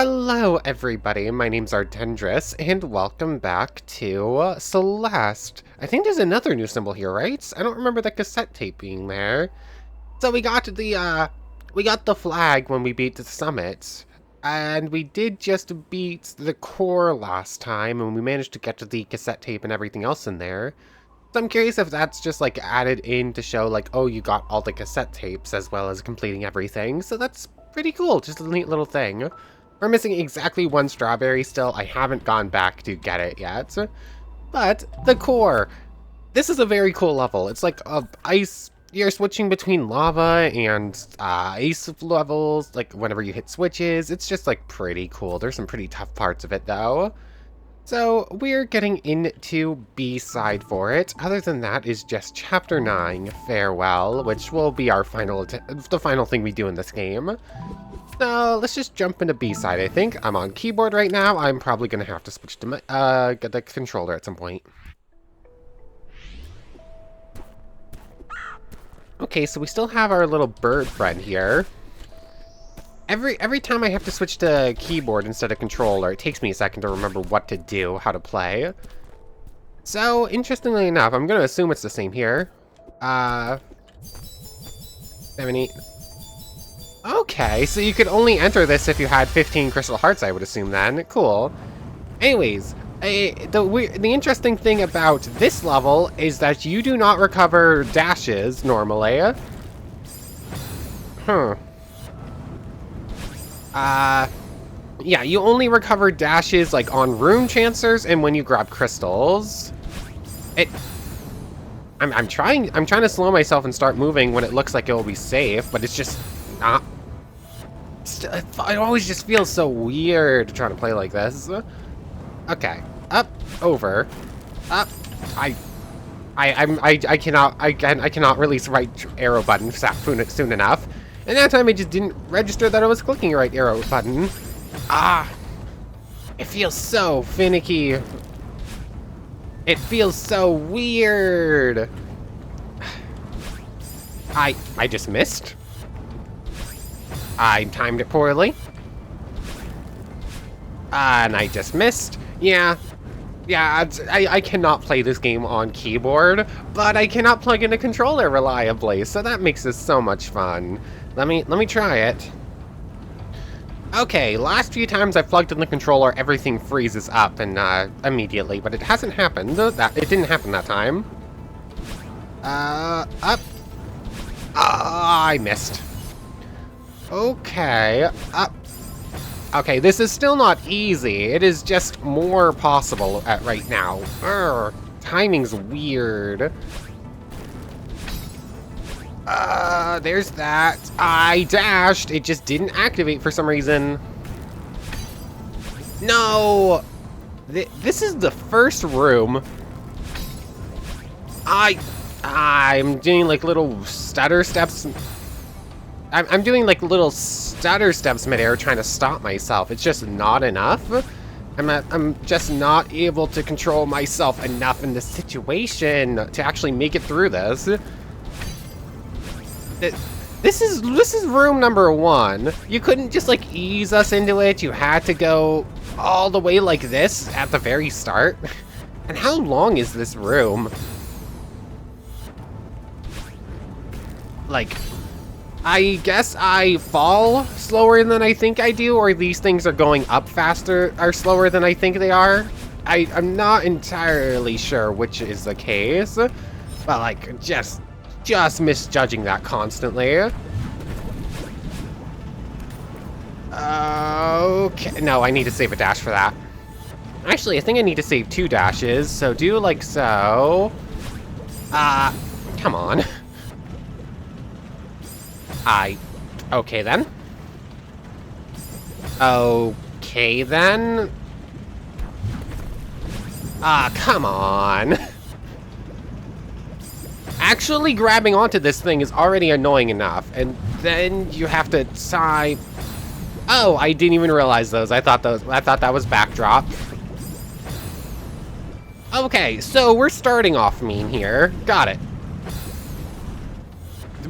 Hello everybody, my name's Artendris, and welcome back to Celeste. I think there's another new symbol here, right? I don't remember the cassette tape being there. So we got the flag when we beat the summit, and we did just beat the core last time, and we managed to get to the cassette tape and everything else in there. So I'm curious if that's just like added in to show like, oh, you got all the cassette tapes as well as completing everything, so that's pretty cool, just a neat little thing. We're missing exactly one strawberry still. I haven't gone back to get it yet. But the core. This is a very cool level. It's like ice. You're switching between lava and ice levels, like whenever you hit switches. It's just like pretty cool. There's some pretty tough parts of it though. So we're getting into B-side for it. Other than that is just Chapter 9, Farewell, which will be our the final thing we do in this game. So let's just jump into B-side, I think. I'm on keyboard right now. I'm probably going to have to switch to my, get the controller at some point. Okay, so we still have our little bird friend here. Every time I have to switch to keyboard instead of controller, it takes me a second to remember what to do, how to play. So, interestingly enough, I'm going to assume it's the same here. 70. Okay, so you could only enter this if you had 15 crystal hearts, I would assume then. Cool. Anyways, the interesting thing about this level is that you do not recover dashes normally. Yeah, you only recover dashes like on room chancers and when you grab crystals. I'm trying to slow myself and start moving when it looks like it will be safe, but it's just not. It always just feels so weird to try to play like this. Okay, up, over, up. I cannot release right arrow button soon enough. And that time I just didn't register that I was clicking right arrow button. It feels so finicky. It feels so weird. I just missed. I timed it poorly. And I just missed. Yeah, I cannot play this game on keyboard, but I cannot plug in a controller reliably, so that makes this so much fun. Let me try it. Okay, last few times I plugged in the controller, everything freezes up and immediately, but it hasn't happened. It didn't happen that time. Up. I missed. Okay, up. Okay, this is still not easy. It is just more possible right now. Timing's weird. There's that. I dashed. It just didn't activate for some reason. No! This is the first room. I'm doing like little stutter steps. I'm doing like little stutter steps midair trying to stop myself. It's just not enough. I'm just not able to control myself enough in this situation to actually make it through this. This is room number 1. You couldn't just like ease us into it. You had to go all the way like this at the very start. And how long is this room? Like, I guess I fall slower than I think I do, or these things are going up faster or slower than I think they are. I'm not entirely sure which is the case, but like just misjudging that constantly. Okay, no, I need to save a dash for that. Actually, I think I need to save 2 dashes, so do like so. Come on. Okay then. Okay then. Come on. Actually grabbing onto this thing is already annoying enough, and then you have to sigh. Oh, I didn't even realize those. I thought that was backdrop. Okay, so we're starting off mean here. Got it.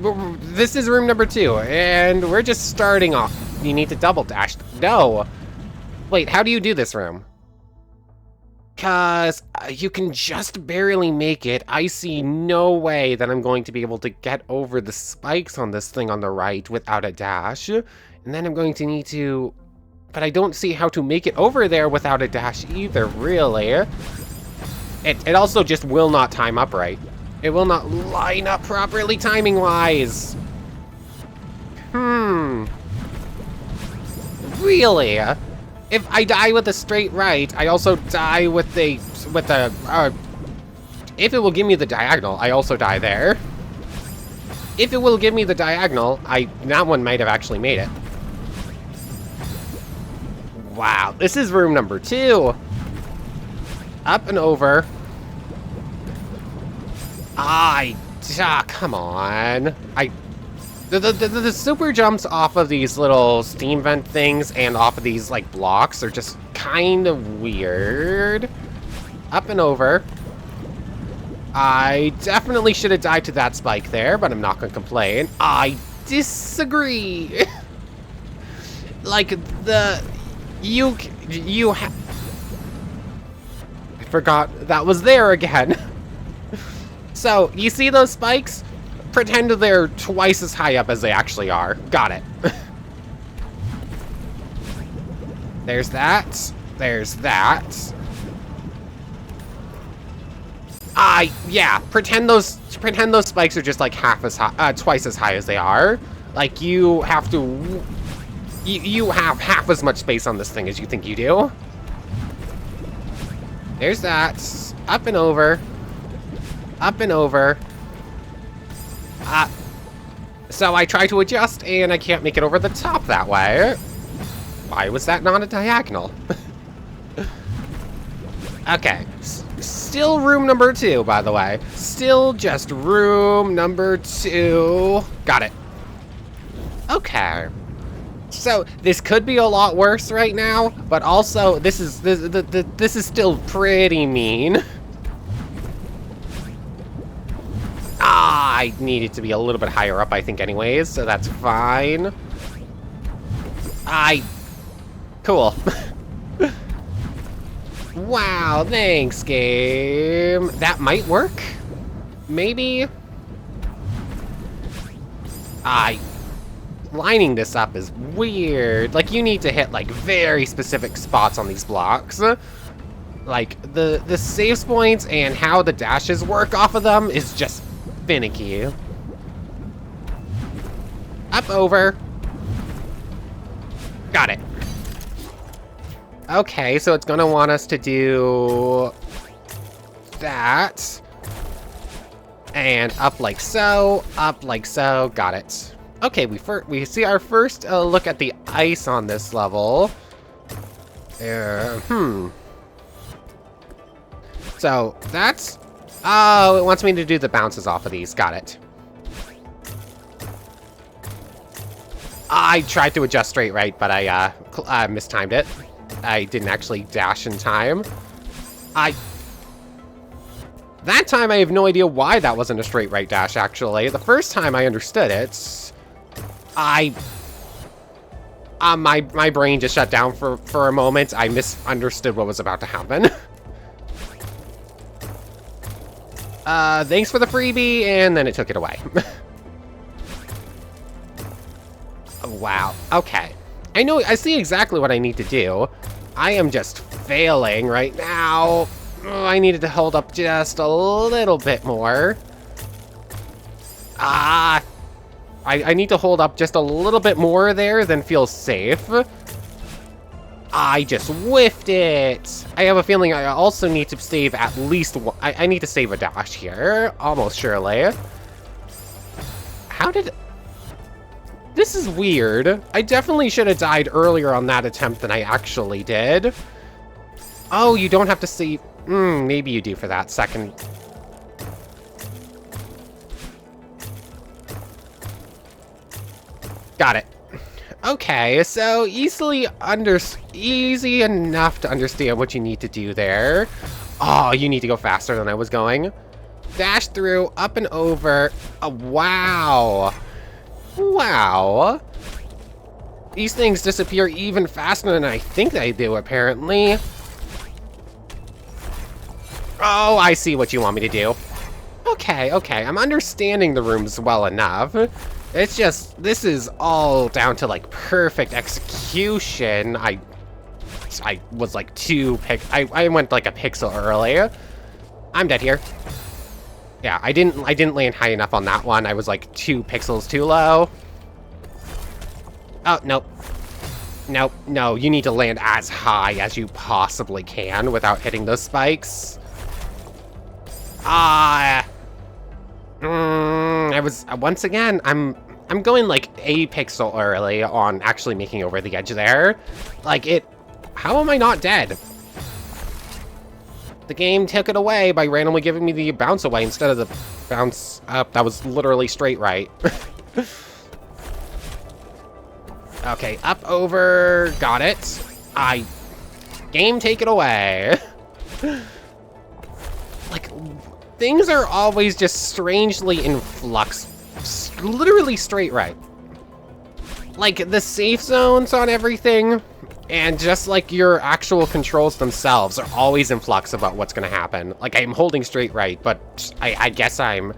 This is room number 2, and we're just starting off. You need to double dash. No. Wait, how do you do this room? Because you can just barely make it. I see no way that I'm going to be able to get over the spikes on this thing on the right without a dash. And then I'm going to need to... But I don't see how to make it over there without a dash either, really. It also just will not time up right. It will not line up properly timing-wise. Really? If I die with a straight right, I also die with the if it will give me the diagonal, I also die there. If it will give me the diagonal, that one might have actually made it. Wow, this is room number 2. Up and over. Come on. The super jumps off of these little steam vent things and off of these, like, blocks are just kind of weird. Up and over. I definitely should have died to that spike there, but I'm not going to complain. I disagree. Like, I forgot that was there again. So, you see those spikes? Pretend they're twice as high up as they actually are. Got it. There's that. There's that. Yeah. Pretend those spikes are just like half as high, twice as high as they are. Like you have to. You have half as much space on this thing as you think you do. There's that. Up and over. Up and over. So I try to adjust, and I can't make it over the top that way. Why was that not a diagonal? Okay. Still room number 2, by the way. Still just room number 2. Got it. Okay. So, this could be a lot worse right now, but also, this is still pretty mean. I needed to be a little bit higher up, I think, anyways, so that's fine. Cool. Wow, thanks, game. That might work? Maybe? Lining this up is weird. Like, you need to hit, like, very specific spots on these blocks. Like, the save points and how the dashes work off of them is just finicky. Up, over. Got it. Okay, so it's gonna want us to do that. And up like so, got it. Okay, we see our first look at the ice on this level. So, that's... Oh, it wants me to do the bounces off of these. Got it. I tried to adjust straight right, but I mistimed it. I didn't actually dash in time. That time I have no idea why that wasn't a straight right dash, actually. The first time I understood it, my brain just shut down for a moment. I misunderstood what was about to happen. Thanks for the freebie, and then it took it away. Wow, okay. I see exactly what I need to do. I am just failing right now. Oh, I needed to hold up just a little bit more. I need to hold up just a little bit more there than feels safe. I just whiffed it. I have a feeling I also need to save at least one. I need to save a dash here, almost surely. How did... This is weird. I definitely should have died earlier on that attempt than I actually did. Oh, you don't have to save... maybe you do for that second. Got it. Okay, so easy enough to understand what you need to do there. Oh, you need to go faster than I was going. Dash through, up and over. Oh, wow. Wow. These things disappear even faster than I think they do, apparently. Oh, I see what you want me to do. Okay, I'm understanding the rooms well enough. It's just, this is all down to, like, perfect execution. I was, like, I went, like, a pixel earlier. I'm dead here. Yeah, I didn't land high enough on that one. I was, like, 2 pixels too low. Oh, nope. Nope, no, you need to land as high as you possibly can without hitting those spikes. I was, once again, I'm going like a pixel early on actually making over the edge there. Like how am I not dead? The game took it away by randomly giving me the bounce away instead of the bounce up. That was literally straight right. Okay, up, over, got it. Game, take it away. Like, things are always just strangely in flux. Literally straight right. Like, the safe zones on everything, and just like your actual controls themselves are always in flux about what's gonna happen. Like, I'm holding straight right, but I guess I'm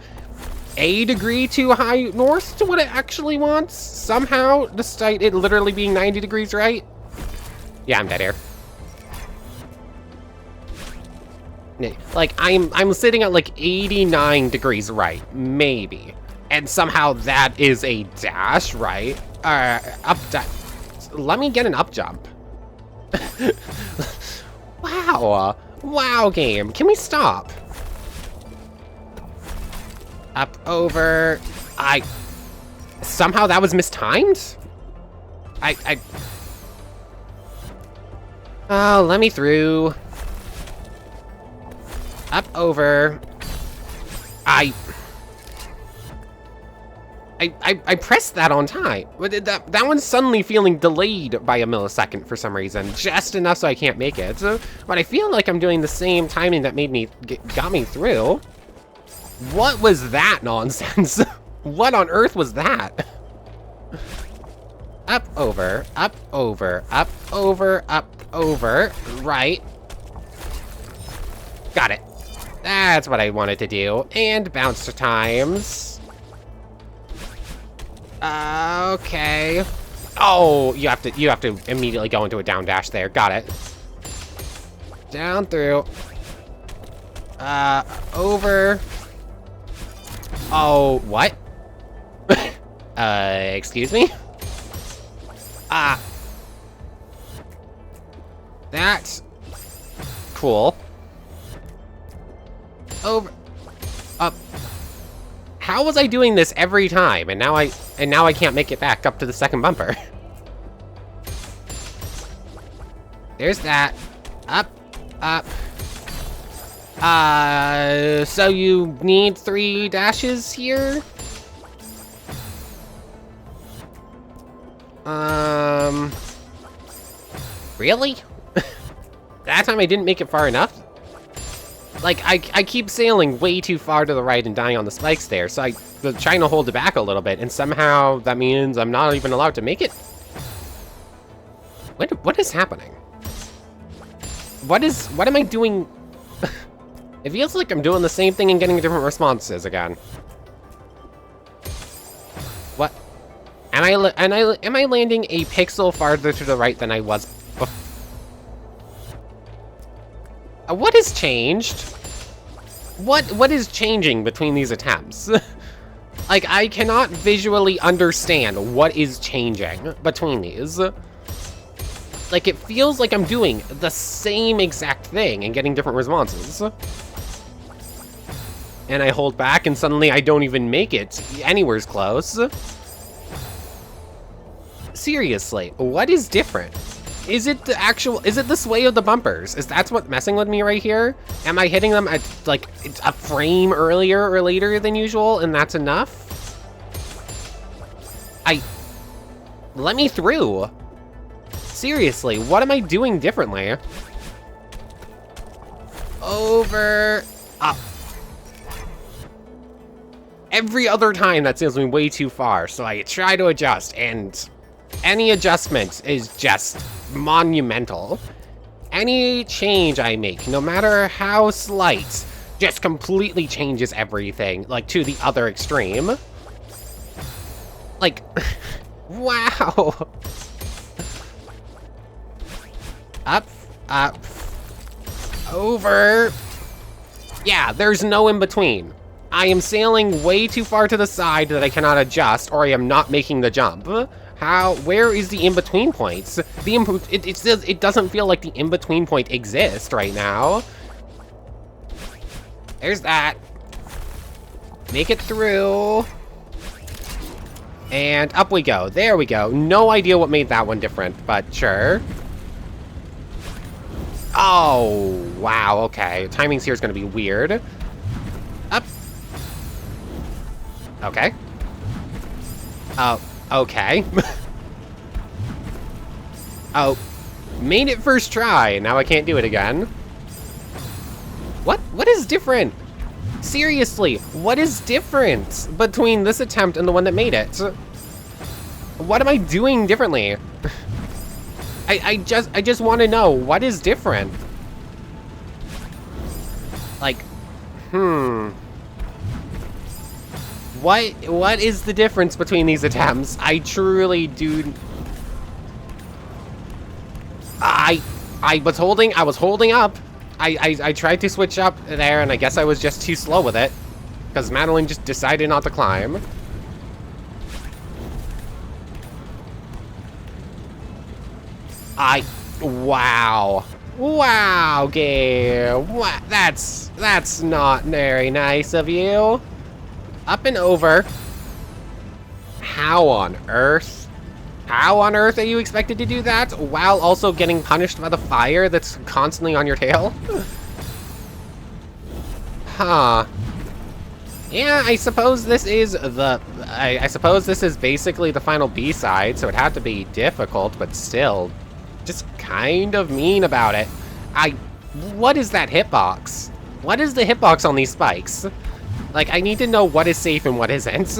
a degree too high north to what it actually wants, somehow, despite it literally being 90 degrees right. Yeah, I'm dead here. Like, I'm sitting at like 89 degrees right, maybe. And somehow that is a dash, right? Up dash. Let me get an up jump. Wow. Wow, game. Can we stop? Up, over. Somehow that was mistimed? Oh, let me through. Up, over. I pressed that on time. That one's suddenly feeling delayed by a millisecond for some reason, just enough so I can't make it. So, but I feel like I'm doing the same timing that got me through. What was that nonsense? What on earth was that? Up, over, up, over, up, over, up, over, right. Got it. That's what I wanted to do. And bounce times. Okay. Oh, you have to immediately go into a down dash there. Got it. Down through. Over. Oh, what? Excuse me? That's cool. Over, up. How was I doing this every time? And now I can't make it back up to the second bumper. There's that. Up, up. So you need 3 dashes here? Really? That time I didn't make it far enough? Like, I keep sailing way too far to the right and dying on the spikes there, so I'm trying to hold it back a little bit, and somehow that means I'm not even allowed to make it? What is happening? What am I doing? It feels like I'm doing the same thing and getting different responses again. What? Am I landing a pixel farther to the right than I was before? What has changed? What is changing between these attempts? Like, I cannot visually understand what is changing between these. Like, it feels like I'm doing the same exact thing and getting different responses. And I hold back and suddenly I don't even make it anywhere close. Seriously, what is different? Is it the sway of the bumpers? Is that's what's messing with me right here? Am I hitting them at, like, a frame earlier or later than usual, and that's enough? Let me through. Seriously, what am I doing differently? Over, up. Every other time that sends me way too far, so I try to adjust, and any adjustment is just monumental. Any change I make, no matter how slight, just completely changes everything, like, to the other extreme. Like, wow. Up, up, over. Yeah, there's no in between. I am sailing way too far to the side that I cannot adjust, or I am not making the jump. Where is the in-between points? It doesn't feel like the in-between point exists right now. There's that. Make it through. And up we go. There we go. No idea what made that one different, but sure. Oh, wow, okay. Timings here is going to be weird. Up. Okay. Oh, okay. Oh, made it first try. Now I can't do it again. What is different? Seriously, what is different between this attempt and the one that made it? What am I doing differently? I just want to know what is different. Like, What is the difference between these attempts? I truly do. I was holding up. I tried to switch up there, and I guess I was just too slow with it, because Madeline just decided not to climb. Wow, game. What? That's not very nice of you. Up and over. How on earth? How on earth are you expected to do that while also getting punished by the fire that's constantly on your tail? Huh. Yeah, I suppose this is I suppose this is basically the final B-side, so it had to be difficult, but still, just kind of mean about it. What is that hitbox? What is the hitbox on these spikes? Like, I need to know what is safe and what isn't.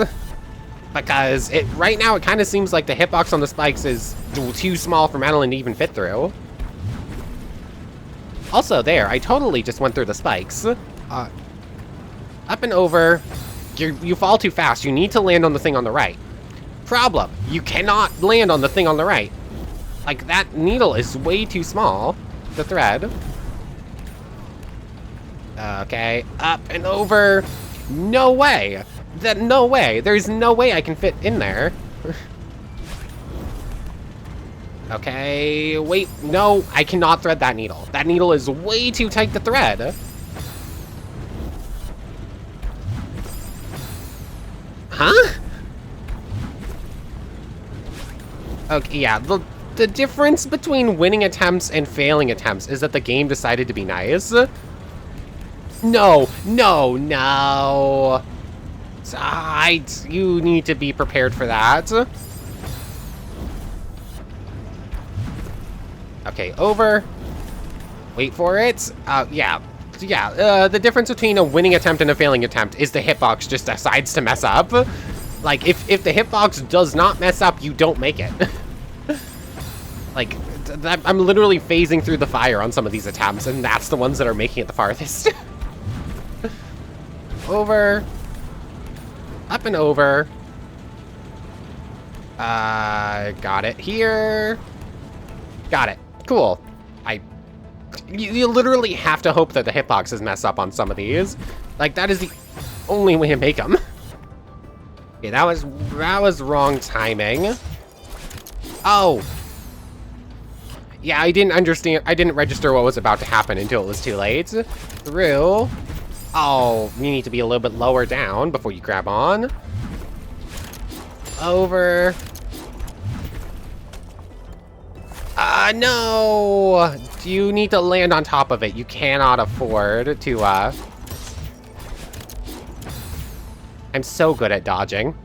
Because right now it kind of seems like the hitbox on the spikes is too small for Madeline to even fit through. Also there, I totally just went through the spikes. Up and over. You fall too fast. You need to land on the thing on the right. Problem, you cannot land on the thing on the right. Like, that needle is way too small. The thread. Okay, up and over. No way. No way. There's no way I can fit in there. Okay, wait. No, I cannot thread that needle. That needle is way too tight to thread. Huh? Okay, yeah. The difference between winning attempts and failing attempts is that the game decided to be nice. No. You need to be prepared for that. Okay, over. Wait for it. Yeah. The difference between a winning attempt and a failing attempt is the hitbox just decides to mess up. Like, if the hitbox does not mess up, you don't make it. Like, I'm literally phasing through the fire on some of these attempts, and that's the ones that are making it the farthest. Over. Up and over. Got it here. Got it. Cool. You literally have to hope that the hitboxes mess up on some of these. Like, that is the only way to make them. Okay, that was wrong timing. Oh. Yeah, I didn't understand. I didn't register what was about to happen until it was too late. Through. Oh, you need to be a little bit lower down before you grab on. Over. No! You need to land on top of it. You cannot afford to, I'm so good at dodging.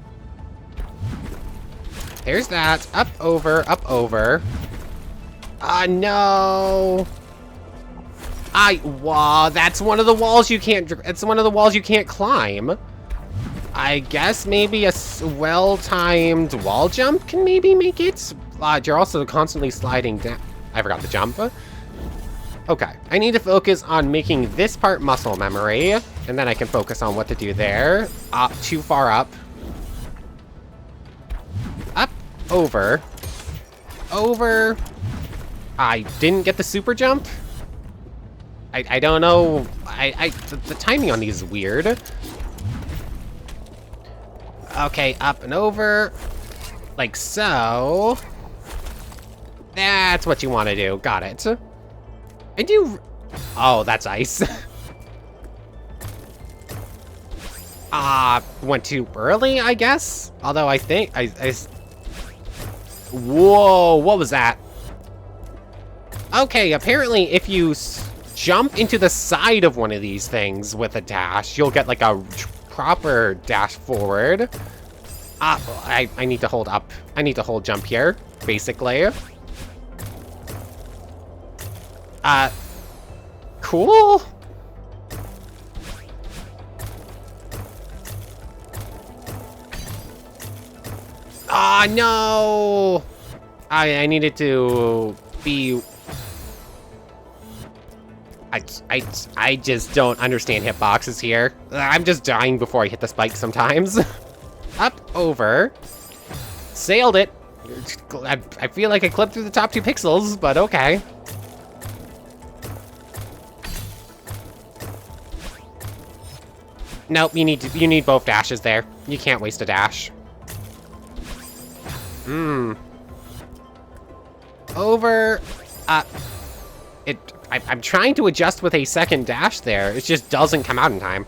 There's that. Up, over, up, over. No! Wow, that's one of the walls you can't, it's one of the walls you can't climb. I guess maybe a well-timed wall jump can maybe make it you're also constantly sliding down. I forgot to jump. Okay, I need to focus on making this part muscle memory, and then I can focus on what to do there. Up, too far up. Up, over. Over. I didn't get the super jump. I don't know. The timing on these is weird. Okay, up and over. Like so. That's what you want to do. Got it. And you... Oh, that's ice. Went too early, I guess? Although I think Whoa, what was that? Okay, apparently if you jump into the side of one of these things with a dash, you'll get like a proper dash forward. I need to hold up. I need to hold jump here, basically. Cool. No! I needed to be... I just don't understand hitboxes here. I'm just dying before I hit the spike sometimes. Up, over. Sailed it. I feel like I clipped through the top 2 pixels, but okay. Nope, you need both dashes there. You can't waste a dash. Over. I'm trying to adjust with a second dash there. It just doesn't come out in time.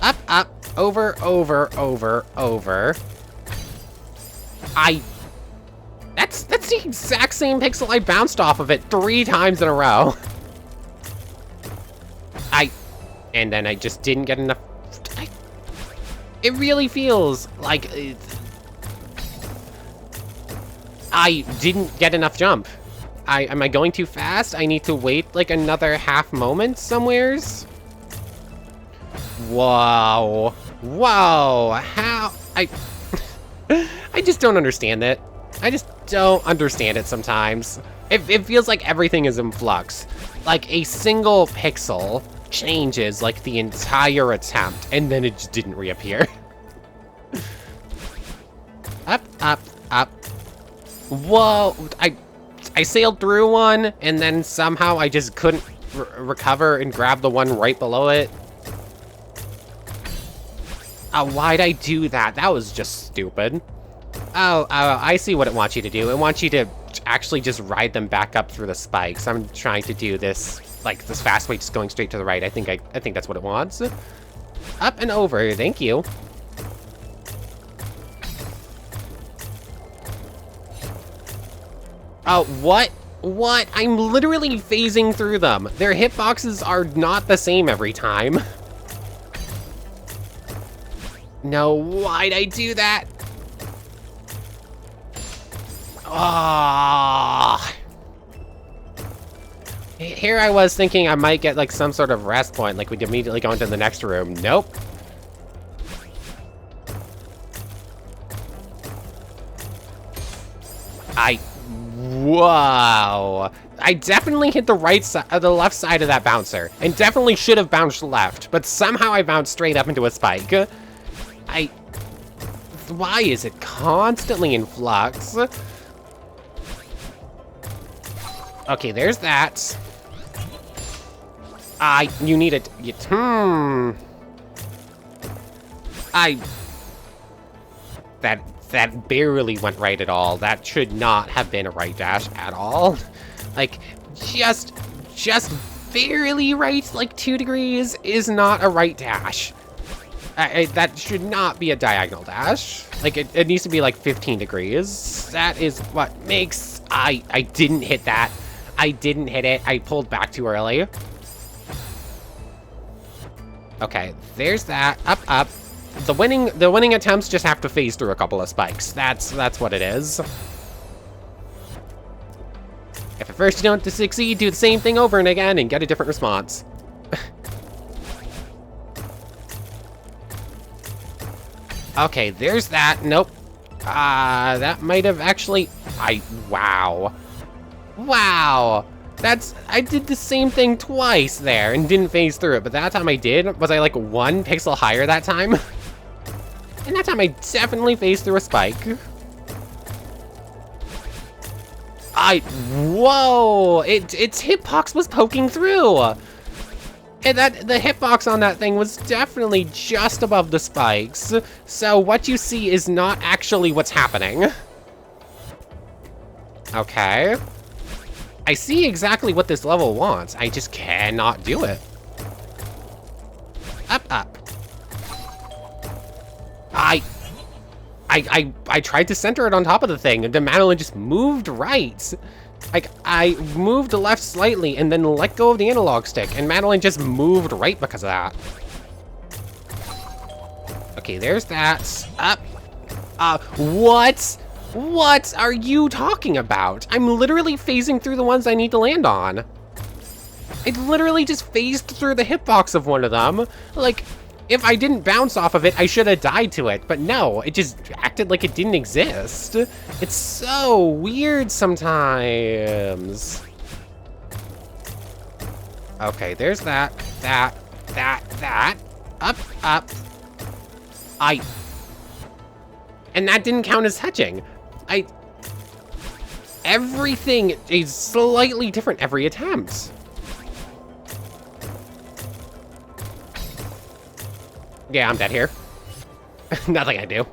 Up, up, over, over, over, over. That's the exact same pixel I bounced off of it 3 times in a row. And then I just didn't get enough. It really feels like I didn't get enough jump. Am I going too fast? I need to wait like another half moment somewheres. Whoa. Whoa. How? I just don't understand it. I just don't understand it sometimes. It feels like everything is in flux. Like a single pixel changes like the entire attempt, and then it just didn't reappear. Up, up, up. Whoa, I sailed through one, and then somehow I just couldn't recover and grab the one right below it. Why'd I do that? That was just stupid. Oh, I see what it wants you to do. It wants you to actually just ride them back up through the spikes. I'm trying to do this, like, this fast way, just going straight to the right. I think that's what it wants. Up and over, thank you. Oh, what? What? I'm literally phasing through them. Their hitboxes are not the same every time. No, why'd I do that? Ah. Here I was thinking I might get like some sort of rest point, like we'd immediately go into the next room. Nope. Wow. I definitely hit the right side, the left side of that bouncer, and definitely should have bounced left, but somehow I bounced straight up into a spike. Why is it constantly in flux? Okay, there's that. You need it. That barely went right at all. That should not have been a right dash at all. Like, just barely right, like 2 degrees is not a right dash. That should not be a diagonal dash. Like, it needs to be like 15 degrees. That is what makes... I didn't hit that. I didn't hit it. I pulled back too early. Okay, there's that. Up, up. The winning attempts just have to phase through a couple of spikes. That's what it is. If at first you don't succeed, do the same thing over and again and get a different response. Okay, there's that. Nope. That might have actually... Wow. Wow. I did the same thing twice there and didn't phase through it, but that time I did. Was I like 1 pixel higher that time? And that time I definitely phased through a spike. Whoa! Its hitbox was poking through! And the hitbox on that thing was definitely just above the spikes. So what you see is not actually what's happening. Okay. I see exactly what this level wants. I just cannot do it. Up, up. I tried to center it on top of the thing, and then Madeline just moved right. Like, I moved left slightly and then let go of the analog stick, and Madeline just moved right because of that. Okay, there's that. Up. What? What are you talking about? I'm literally phasing through the ones I need to land on. I literally just phased through the hitbox of one of them. Like, if I didn't bounce off of it, I should have died to it. But no, it just acted like it didn't exist. It's so weird sometimes. Okay, there's that. Up, up. And that didn't count as touching. Everything is slightly different every attempt. Yeah, I'm dead here. Nothing I do.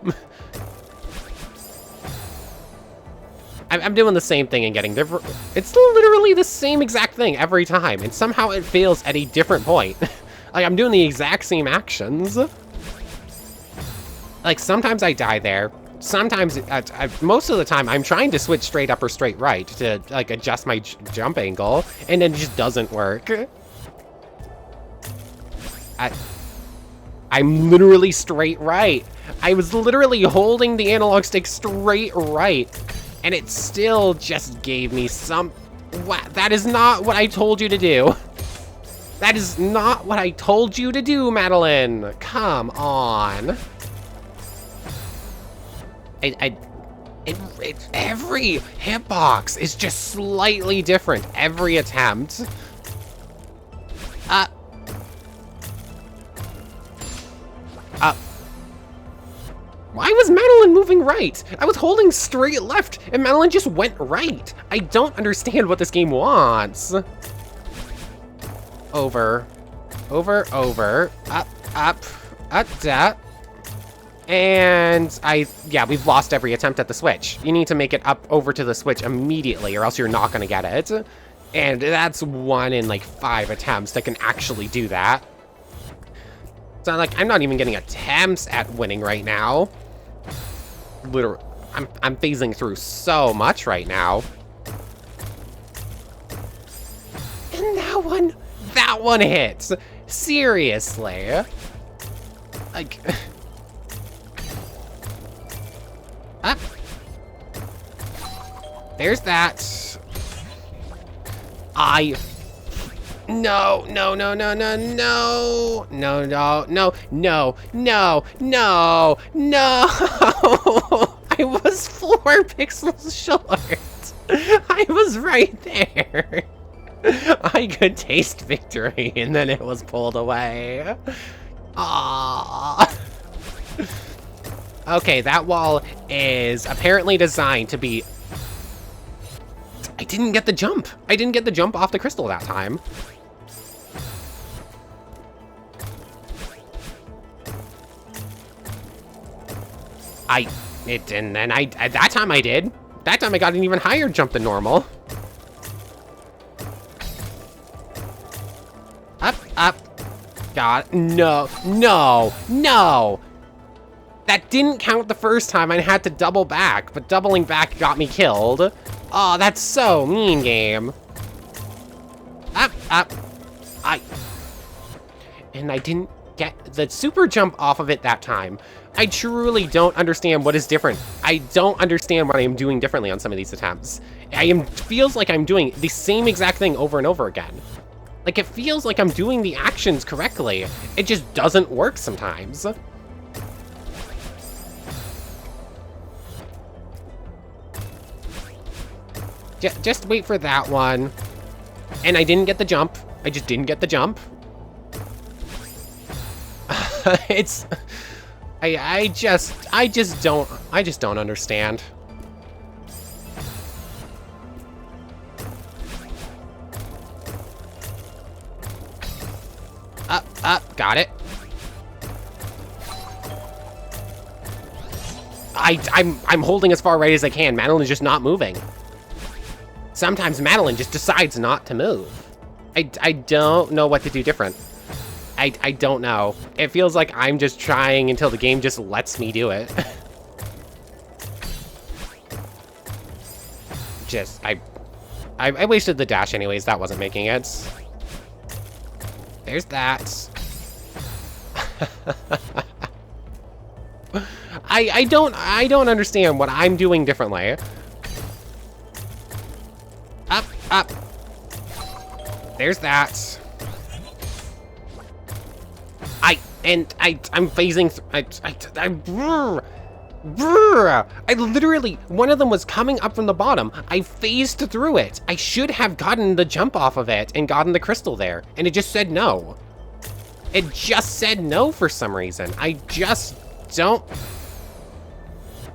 I'm doing the same thing and getting different. It's literally the same exact thing every time, and somehow it fails at a different point. Like, I'm doing the exact same actions. Like, sometimes I die there. Sometimes, most of the time, I'm trying to switch straight up or straight right to, like, adjust my jump angle, and it just doesn't work. I'm literally straight right. I was literally holding the analog stick straight right, and it still just gave me some... That is not what I told you to do. That is not what I told you to do, Madeline. Come on. Every hitbox is just slightly different every attempt. Why was Madeline moving right? I was holding straight left, and Madeline just went right. I don't understand what this game wants. Over, up, that. And yeah, we've lost every attempt at the switch. You need to make it up over to the switch immediately, or else you're not gonna get it. And that's 1 in like 5 attempts that can actually do that. So like, I'm not even getting attempts at winning right now. Literally, I'm phasing through so much right now. And that one hits. Seriously. Like, up. There's that. No. I was 4 pixels short. I was right there. I could taste victory, and then it was pulled away. Okay, that wall is apparently designed to be... I didn't get the jump. I didn't get the jump off the crystal that time. It didn't, and that time I did. That time I got an even higher jump than normal. Up. God, no. That didn't count the first time. I had to double back, but doubling back got me killed. Oh, that's so mean, game. Up. And I didn't get the super jump off of it that time. I truly don't understand what is different. I don't understand what I am doing differently on some of these attempts. Feels like I'm doing the same exact thing over and over again. Like, it feels like I'm doing the actions correctly. It just doesn't work sometimes. Just wait for that one. And I didn't get the jump. I just didn't get the jump. It's... I just don't understand. Up, got it. I'm holding as far right as I can. Madeline is just not moving. Sometimes Madeline just decides not to move. I don't know what to do different. I don't know. It feels like I'm just trying until the game just lets me do it. I wasted the dash anyways. That wasn't making it. There's that. I don't understand what I'm doing differently. Up. There's that. I'm phasing. I literally, one of them was coming up from the bottom. I phased through it. I should have gotten the jump off of it and gotten the crystal there, and it just said no. It just said no for some reason. I just don't.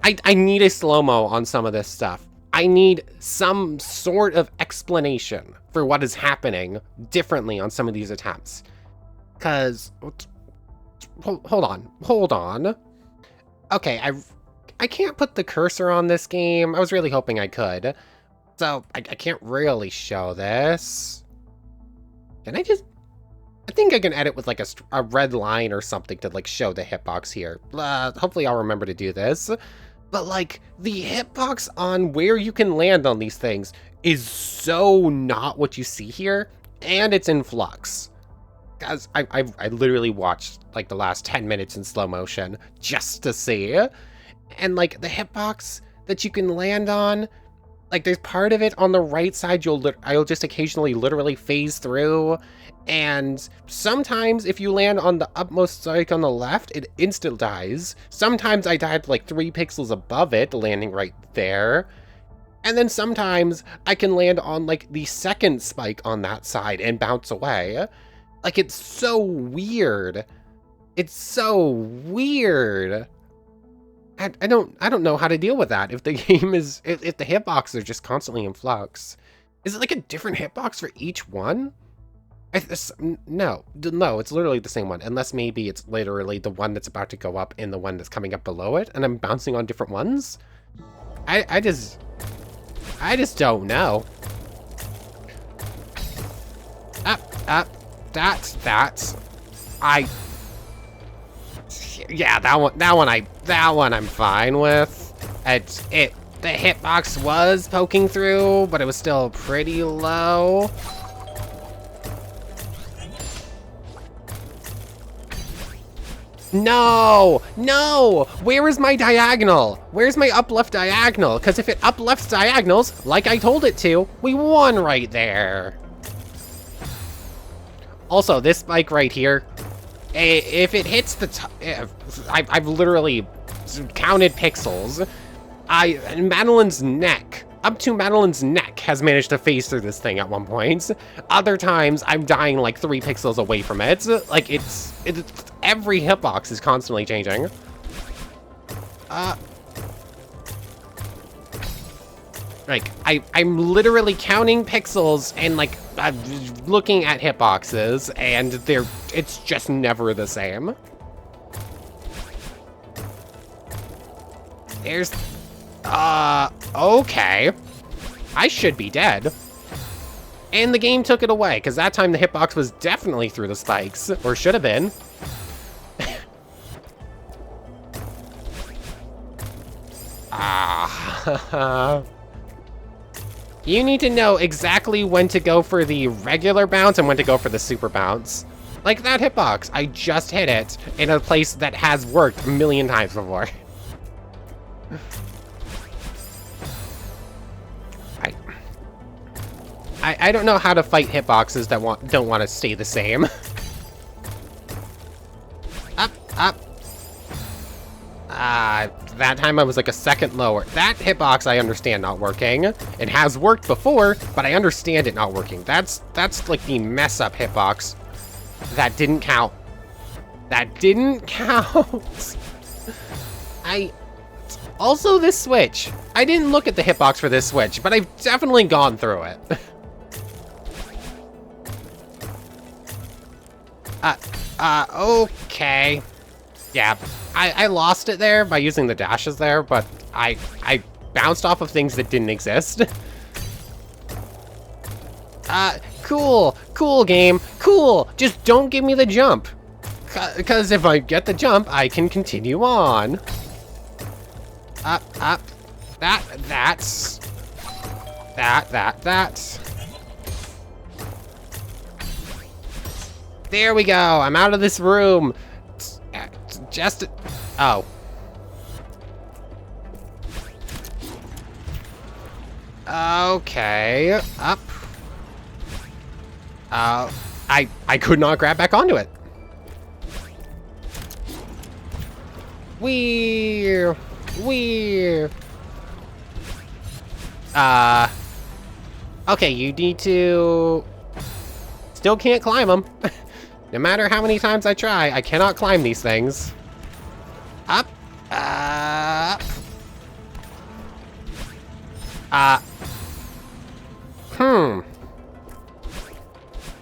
I need a slow-mo on some of this stuff. I need some sort of explanation for what is happening differently on some of these attempts. Because, hold on. Okay, I can't put the cursor on this game. I was really hoping I could. So, I can't really show this. Can I just... I think I can edit with like a red line or something to like show the hitbox here. Hopefully I'll remember to do this. But like, the hitbox on where you can land on these things is so not what you see here, and it's in flux. Guys, I literally watched like the last 10 minutes in slow motion just to see. And like the hitbox that you can land on, like there's part of it on the right side I'll just occasionally literally phase through. And sometimes if you land on the upmost spike on the left, it instant dies. Sometimes I died like 3 pixels above it, landing right there. And then sometimes I can land on like the second spike on that side and bounce away. Like, it's so weird. It's so weird. I don't know how to deal with that if the game is, if the hitboxes are just constantly in flux. Is it like a different hitbox for each one? No, it's literally the same one, unless maybe it's literally the one that's about to go up and the one that's coming up below it, and I'm bouncing on different ones? I just don't know. Up, that's, yeah, that one I'm fine with. The hitbox was poking through, but it was still pretty low. No! Where is my diagonal? Where's my up left diagonal? Because if it up left diagonals, like I told it to, we won right there. Also, this spike right here, if it hits the top, I've literally counted pixels. Madeline's neck, up to Madeline's neck, has managed to phase through this thing at one point. Other times, I'm dying like 3 pixels away from it. Like, it's every hitbox is constantly changing. Like, I'm literally counting pixels and like looking at hitboxes, and it's just never the same. There's, okay. I should be dead. And the game took it away, because that time the hitbox was definitely through the spikes, or should have been. You need to know exactly when to go for the regular bounce and when to go for the super bounce. Like that hitbox, I just hit it in a place that has worked a million times before. I don't know how to fight hitboxes that don't want to stay the same. Up. that time I was like a second lower. That hitbox I understand not working. It has worked before, but I understand it not working. That's like the mess up hitbox. That didn't count. That didn't count. Also this switch. I didn't look at the hitbox for this switch, but I've definitely gone through it. Okay. Yeah, I lost it there by using the dashes there, but I bounced off of things that didn't exist. Cool game, cool. Just don't give me the jump. Because if I get the jump, I can continue on. Up. That's. There we go, I'm out of this room. Just, oh. Okay, up. I could not grab back onto it. Weird. Okay, you need to... Still can't climb them. No matter how many times I try, I cannot climb these things. Up.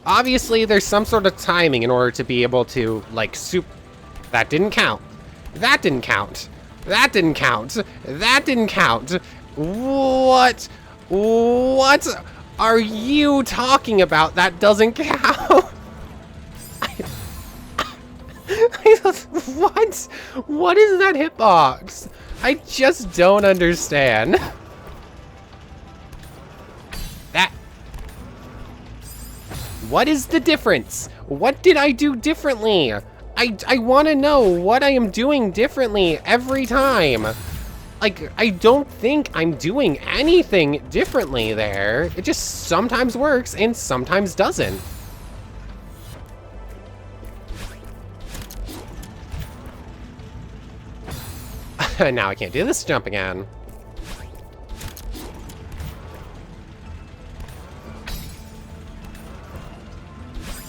Obviously, there's some sort of timing in order to be able to, like, That didn't count. That didn't count. That didn't count. That didn't count. What? What are you talking about? That doesn't count. What? What is that hitbox? I just don't understand. That. What is the difference? What did I do differently? I want to know what I am doing differently every time. Like, I don't think I'm doing anything differently there. It just sometimes works and sometimes doesn't. Now I can't do this jump again.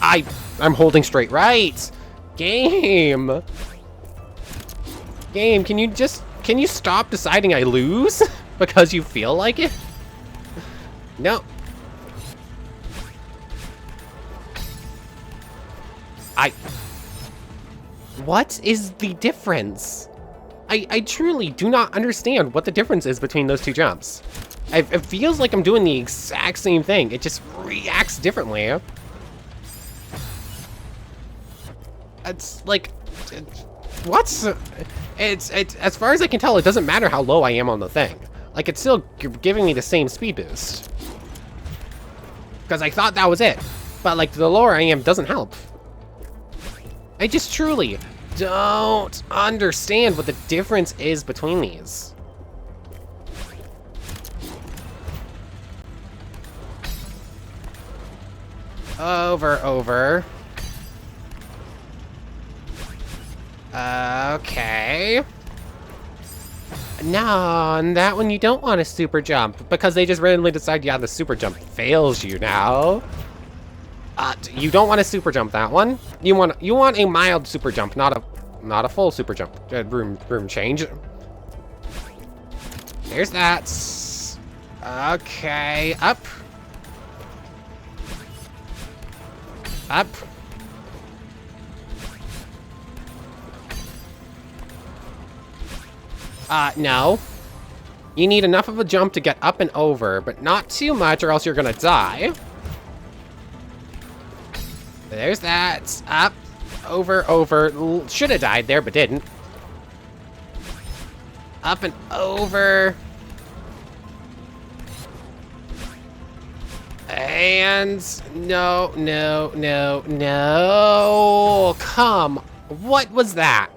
I'm holding straight right. Game, can you stop deciding I lose because you feel like it? No. What is the difference? I truly do not understand what the difference is between those two jumps. It feels like I'm doing the exact same thing. It just reacts differently. It's like, what's, it's as far as I can tell, it doesn't matter how low I am on the thing. Like, it's still giving me the same speed boost. Because I thought that was it. But, like, the lower I am doesn't help. I just truly don't understand what the difference is between these. Over. Okay. No, on that one you don't want a super jump because they just randomly decide, yeah, the super jump fails you now. You don't want a super jump that one. You want a mild super jump, not a full super jump. Room change. There's that. Okay, up. No. You need enough of a jump to get up and over, but not too much or else you're gonna die. There's that. Up. Over. Should have died there, but didn't. Up and over. And no. Come. What was that?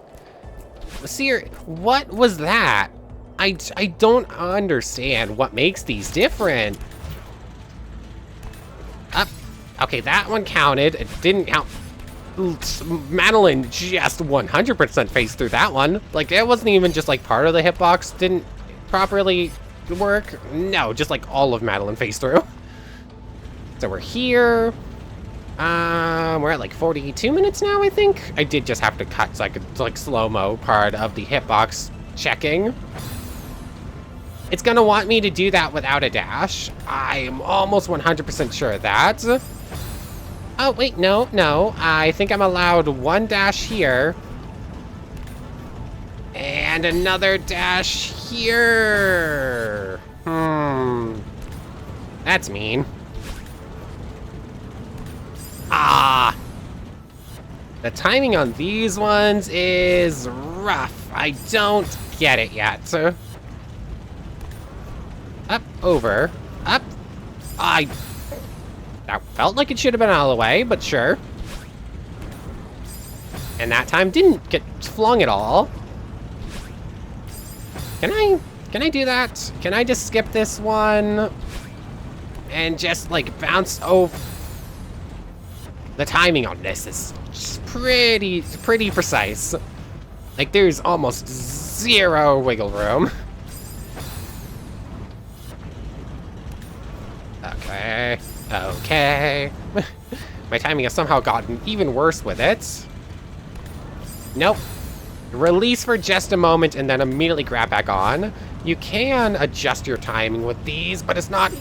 What was that? I don't understand what makes these different. Up. Okay, that one counted. It didn't count. Madeline just 100% phased through that one. Like, it wasn't even just like part of the hitbox didn't properly work. No, just like all of Madeline phased through. So we're here. We're at like 42 minutes now, I think. I did just have to cut so I could like slow-mo part of the hitbox checking. It's gonna want me to do that without a dash. I'm almost 100% sure of that. Oh, wait, no. I think I'm allowed one dash here. And another dash here. That's mean. Ah! The timing on these ones is rough. I don't get it yet. Up, over, up. That felt like it should have been out of the way, but sure. And that time didn't get flung at all. Can I do that? Can I just skip this one? And just like bounce over? The timing on this is just pretty precise. Like there's almost zero wiggle room. Okay. My timing has somehow gotten even worse with it. Nope. Release for just a moment and then immediately grab back on. You can adjust your timing with these, but it's not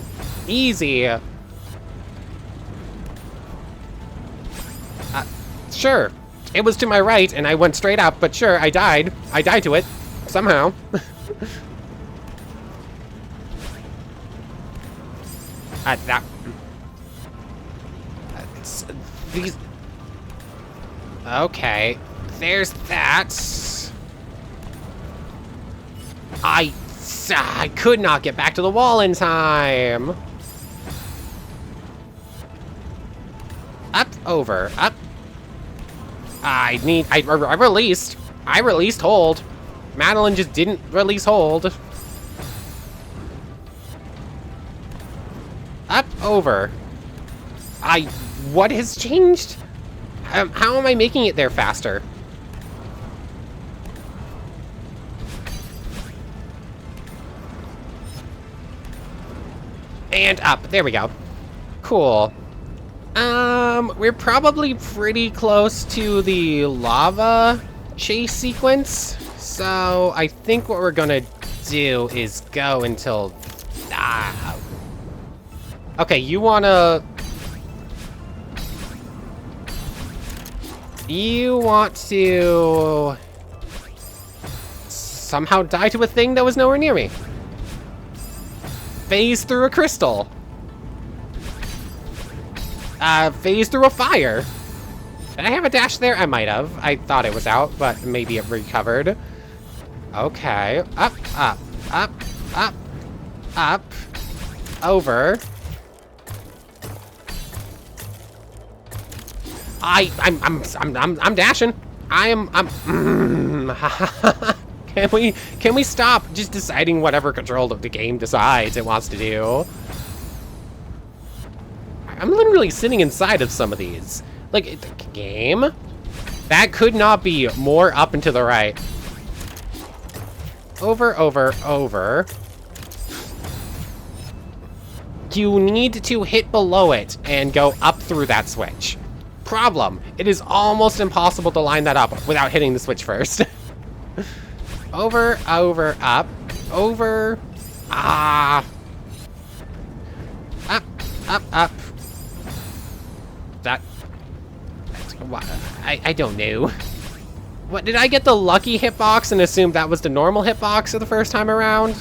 easy. Sure. It was to my right and I went straight up, but sure, I died. I died to it. Somehow. These... Okay, there's that. I could not get back to the wall in time. Up, over, up. I released. I released hold. Madeline just didn't release hold. Up, over. What has changed? How am I making it there faster? And up, there we go. Cool. We're probably pretty close to the lava chase sequence. So I think what we're gonna do is go until... Okay, you want to somehow die to a thing that was nowhere near me. Phase through a crystal. Phase through a fire. Did I have a dash there? I might have. I thought it was out, but maybe it recovered. Okay. Up, up, up, up, up, over. I'm dashing. Can we stop just deciding whatever control of the game decides it wants to do? I'm literally sitting inside of some of these. Like, the game? That could not be more up and to the right. Over, over, over. You need to hit below it and go up through that switch. Problem, it is almost impossible to line that up without hitting the switch first. Over, over, up, over, up, up. I don't know. What, did I get the lucky hitbox and assume that was the normal hitbox the first time around?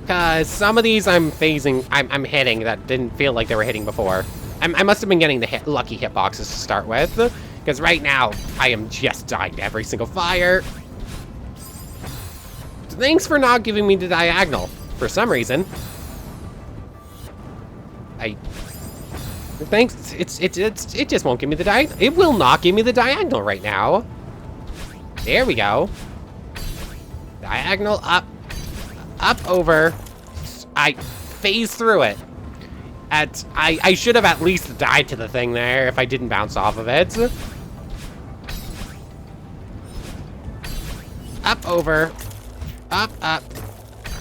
Because some of these I'm phasing, I'm hitting that didn't feel like they were hitting before. I must have been getting the lucky hitboxes to start with, because right now I am just dying to every single fire. Thanks for not giving me the diagonal for some reason. Thanks. It just won't give me the diagonal. It will not give me the diagonal right now. There we go. Diagonal up, up, over. I phased through it. I should have at least died to the thing there if I didn't bounce off of it. Up, over. Up, up.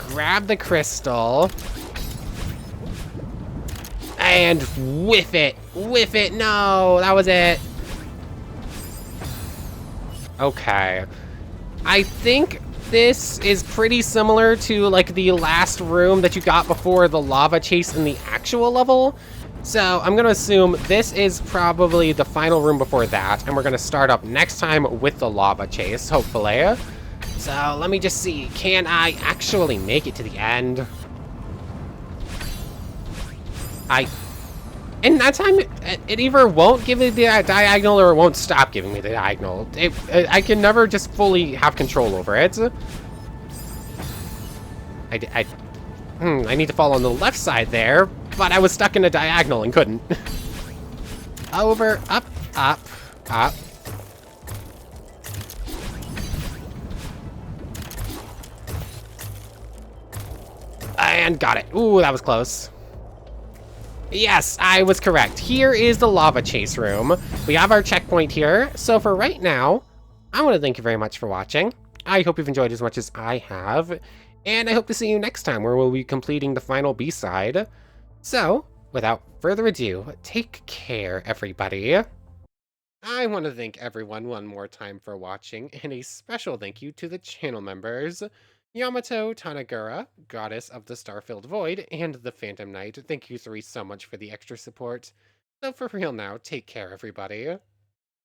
Grab the crystal. And whiff it. Whiff it. No, that was it. Okay. I think this is pretty similar to like the last room that you got before the lava chase in the actual level. So I'm gonna assume this is probably the final room before that, and we're gonna start up next time with the lava chase, hopefully. So let me just see, can I actually make it to the end? And that time, it either won't give me the diagonal or it won't stop giving me the diagonal. I can never just fully have control over it. I need to fall on the left side there, but I was stuck in a diagonal and couldn't. Over, up, up, up. And got it. Ooh, that was close. Yes, I was correct. Here is the lava chase room. We have our checkpoint here. So for right now, I want to thank you very much for watching. I hope you've enjoyed as much as I have. And I hope to see you next time where we'll be completing the final B-side. So, without further ado, take care, everybody. I want to thank everyone one more time for watching, and a special thank you to the channel members. Yamato Tanagura, Goddess of the Star-Filled Void, and the Phantom Knight. Thank you three so much for the extra support. So for real now, take care, everybody.